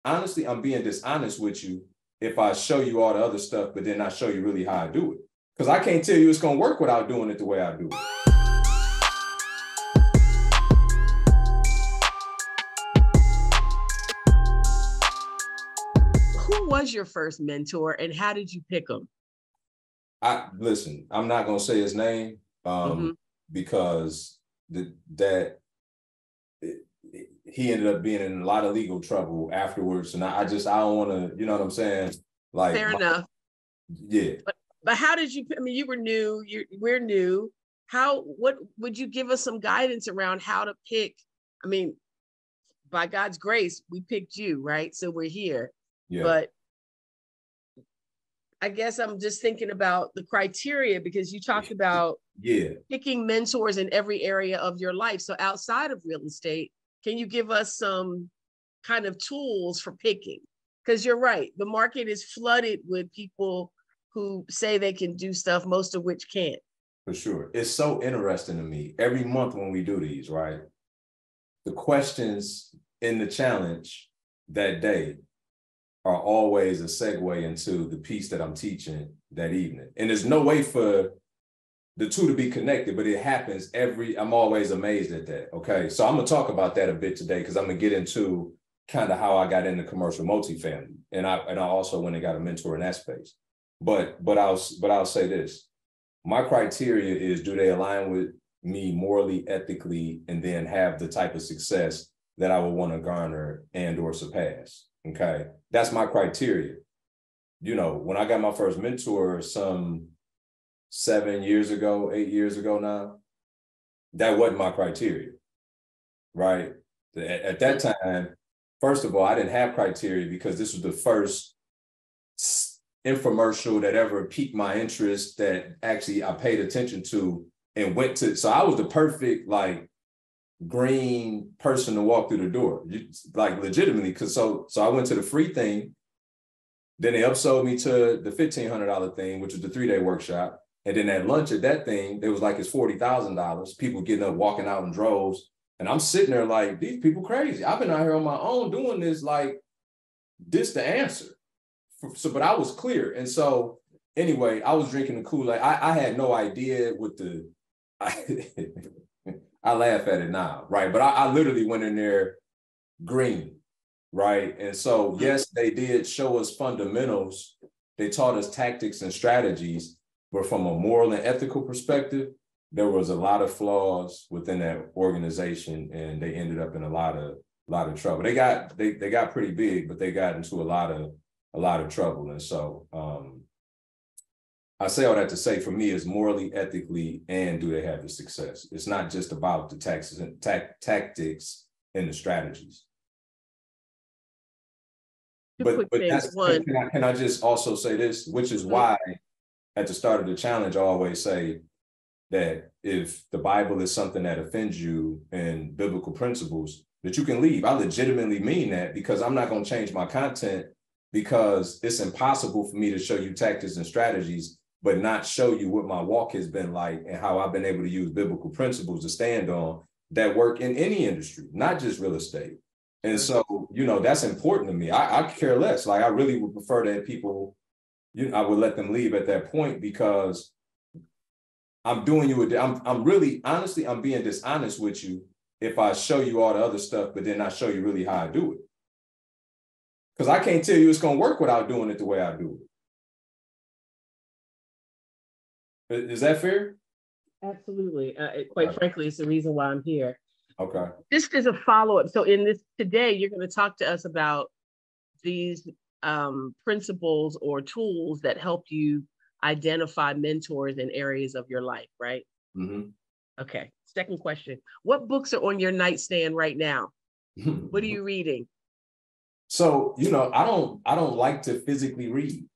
honestly, I'm being dishonest with you if I show you all the other stuff, but then not show you really how I do it. Because I can't tell you it's going to work without doing it the way I do it. Who was your first mentor and how did you pick him? Listen, I'm not going to say his name because he ended up being in a lot of legal trouble afterwards. And I don't want to, you know what I'm saying? Like, fair enough. Yeah. But how did you, I mean, you were new, we're new. What would you give us some guidance around how to pick? I mean, by God's grace, we picked you, right? So we're here. Yeah. But I guess I'm just thinking about the criteria because you talked about picking mentors in every area of your life. So outside of real estate, can you give us some kind of tools for picking? Because you're right, the market is flooded with people who say they can do stuff, most of which can't. For sure. It's so interesting to me. Every month when we do these, right? The questions in the challenge that day are always a segue into the piece that I'm teaching that evening. And there's no way for the two to be connected, but it happens I'm always amazed at that, okay? So I'm gonna talk about that a bit today because I'm gonna get into kind of how I got into commercial multifamily. And I also went and got a mentor in that space. But I'll say this, my criteria is, do they align with me morally, ethically, and then have the type of success that I would want to garner and or surpass? Okay, that's my criteria. You know, when I got my first mentor some 8 years ago now, that wasn't my criteria, right? At that time, first of all, I didn't have criteria because this was the first infomercial that ever piqued my interest that actually I paid attention to and went to. So I was the perfect, like, green person to walk through the door, like legitimately. Cause so I went to the free thing. Then they upsold me to the $1,500 thing, which was the 3-day workshop. And then at lunch at that thing, it was like it's $40,000, people getting up, walking out in droves. And I'm sitting there like, these people crazy. I've been out here on my own doing this, like, this the answer. So, but I was clear. And so anyway, I was drinking the Kool-Aid. I had no idea what I laugh at it now, right? But I literally went in there green, right? And so, yes, they did show us fundamentals. They taught us tactics and strategies, but from a moral and ethical perspective, there was a lot of flaws within that organization, and they ended up in a lot of trouble. They got pretty big, but they got into a lot of trouble. And so I say all that to say, for me, it's morally, ethically, and do they have the success? It's not just about the tactics and the strategies. But can I just also say this, which is why at the start of the challenge, I always say that if the Bible is something that offends you and biblical principles, that you can leave. I legitimately mean that, because I'm not going to change my content, because it's impossible for me to show you tactics and strategies but not show you what my walk has been like and how I've been able to use biblical principles to stand on that work in any industry, not just real estate. And so, you know, that's important to me. I care less. Like, I really would prefer that people, I would let them leave at that point, because I'm doing you I'm really, honestly, I'm being dishonest with you if I show you all the other stuff, but then not show you really how I do it. Because I can't tell you it's going to work without doing it the way I do it. Is that fair? Absolutely. Quite frankly, it's the reason why I'm here. Okay. This is a follow-up. So in this today, you're going to talk to us about these principles or tools that help you identify mentors in areas of your life, right? Mm-hmm. Okay. Second question. What books are on your nightstand right now? What are you reading? So, you know, I don't like to physically read.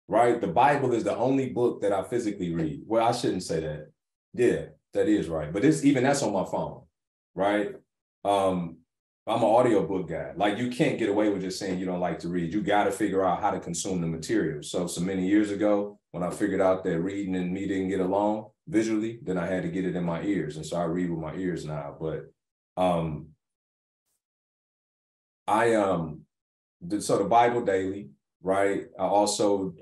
Right? The Bible is the only book that I physically read. Well, I shouldn't say that. Yeah, that is right. But that's on my phone, right? I'm an audiobook guy. Like, you can't get away with just saying you don't like to read. You got to figure out how to consume the material. So many years ago, when I figured out that reading and me didn't get along visually, then I had to get it in my ears. And so I read with my ears now. But So the Bible daily, right? I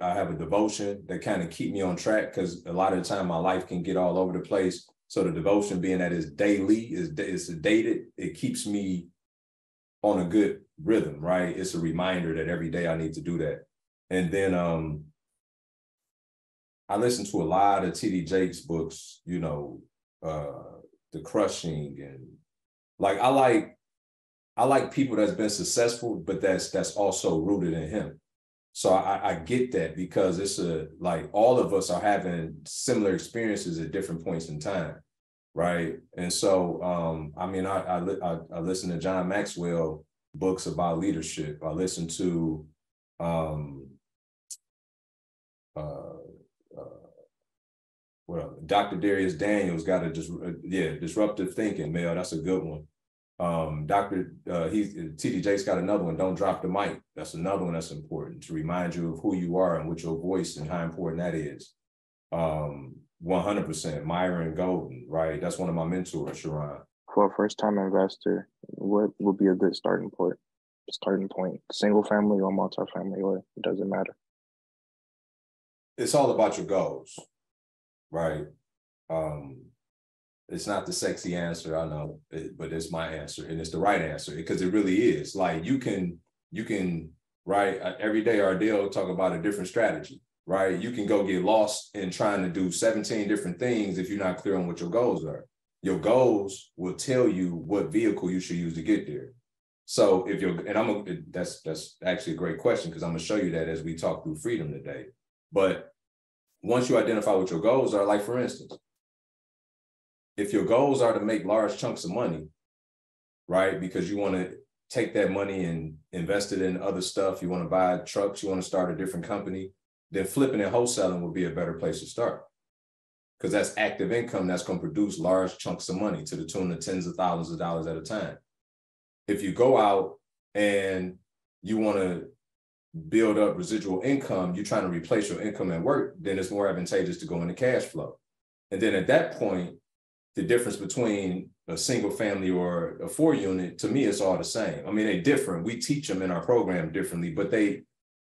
have a devotion that kind of keep me on track, because a lot of the time my life can get all over the place. So the devotion, being that it's daily, is dated, it keeps me on a good rhythm, right? It's a reminder that every day I need to do that. And then I listen to a lot of T.D. Jakes books, you know, The Crushing, and like I like people that's been successful, but that's also rooted in him. So I get that, because it's like all of us are having similar experiences at different points in time, right? And so I mean, I listen to John Maxwell books about leadership. I listen to well, Dr. Darius Daniels got a disruptive thinking, Mel. That's a good one. T.D. Jakes got another one, Don't Drop the Mic. That's another one that's important, to remind you of who you are and what your voice and how important that is. 100%, Myron Golden, right? That's one of my mentors, Sharon. For a first-time investor, what would be a good starting point? Single family or multifamily, or it doesn't matter? It's all about your goals, right? It's not the sexy answer, I know, but it's my answer, and it's the right answer, because it really is. Like you can, right? Every day, Ardell talk about a different strategy, right? You can go get lost in trying to do 17 different things if you're not clear on what your goals are. Your goals will tell you what vehicle you should use to get there. So if you're, and that's actually a great question, because I'm gonna show you that as we talk through freedom today. But once you identify what your goals are, like for instance, if your goals are to make large chunks of money, right? Because you want to take that money and invest it in other stuff, you want to buy trucks, you want to start a different company, then flipping and wholesaling would be a better place to start. Because that's active income that's going to produce large chunks of money to the tune of tens of thousands of dollars at a time. If you go out and you want to build up residual income, you're trying to replace your income at work, then it's more advantageous to go into cash flow. And then at that point, the difference between a single family or a 4-unit, to me, it's all the same. I mean, they're different. We teach them in our program differently, but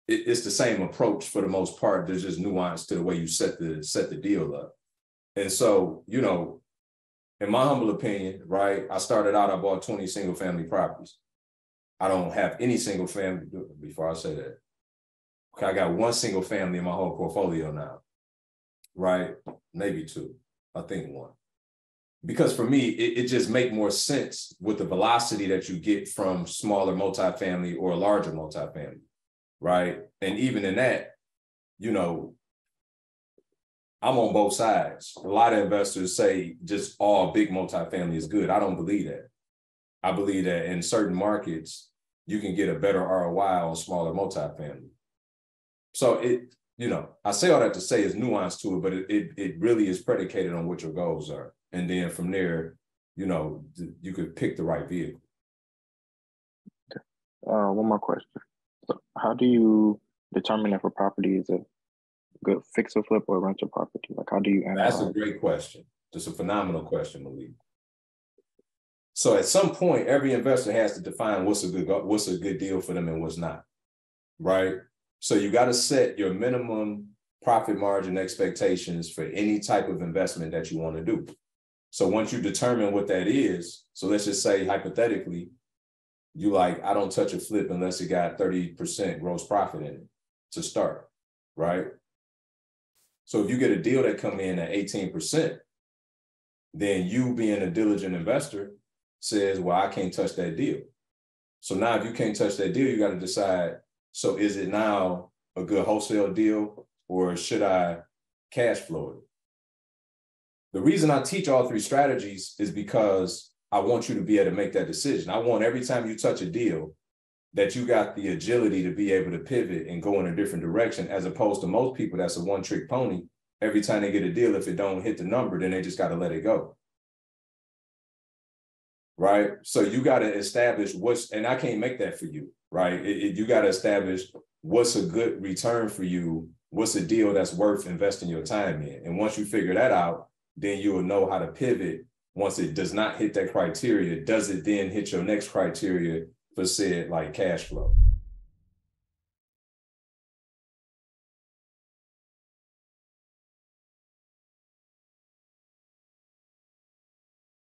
it's the same approach for the most part. There's just nuance to the way you set the deal up. And so, you know, in my humble opinion, right, I started out, I bought 20 single family properties. I don't have any single family, before I say that, okay, I got one single family in my whole portfolio now, right? Maybe two, I think one. Because for me, it just make more sense with the velocity that you get from smaller multifamily or larger multifamily, right? And even in that, you know, I'm on both sides. A lot of investors say just all big multifamily is good. I don't believe that. I believe that in certain markets, you can get a better ROI on smaller multifamily. So you know, I say all that to say is nuance to it, but it really is predicated on what your goals are. And then from there, you know, you could pick the right vehicle. Okay. One more question. So how do you determine if a property is a good fix or flip or rental property? Like, how do you analyze? That's a great question. That's a phenomenal question, Malik. So at some point, every investor has to define what's a good deal for them and what's not, right? So you got to set your minimum profit margin expectations for any type of investment that you want to do. So once you determine what that is, so let's just say hypothetically, you like, I don't touch a flip unless it got 30% gross profit in it to start, right? So if you get a deal that come in at 18%, then you being a diligent investor says, well, I can't touch that deal. So now if you can't touch that deal, you got to decide, so is it now a good wholesale deal or should I cash flow it? The reason I teach all three strategies is because I want you to be able to make that decision. I want every time you touch a deal that you got the agility to be able to pivot and go in a different direction, as opposed to most people that's a one-trick pony. Every time they get a deal, if it don't hit the number, then they just got to let it go. Right? So you got to establish and I can't make that for you, right? You got to establish what's a good return for you, what's a deal that's worth investing your time in. And once you figure that out, then you will know how to pivot. Once it does not hit that criteria, does it then hit your next criteria for said like cash flow?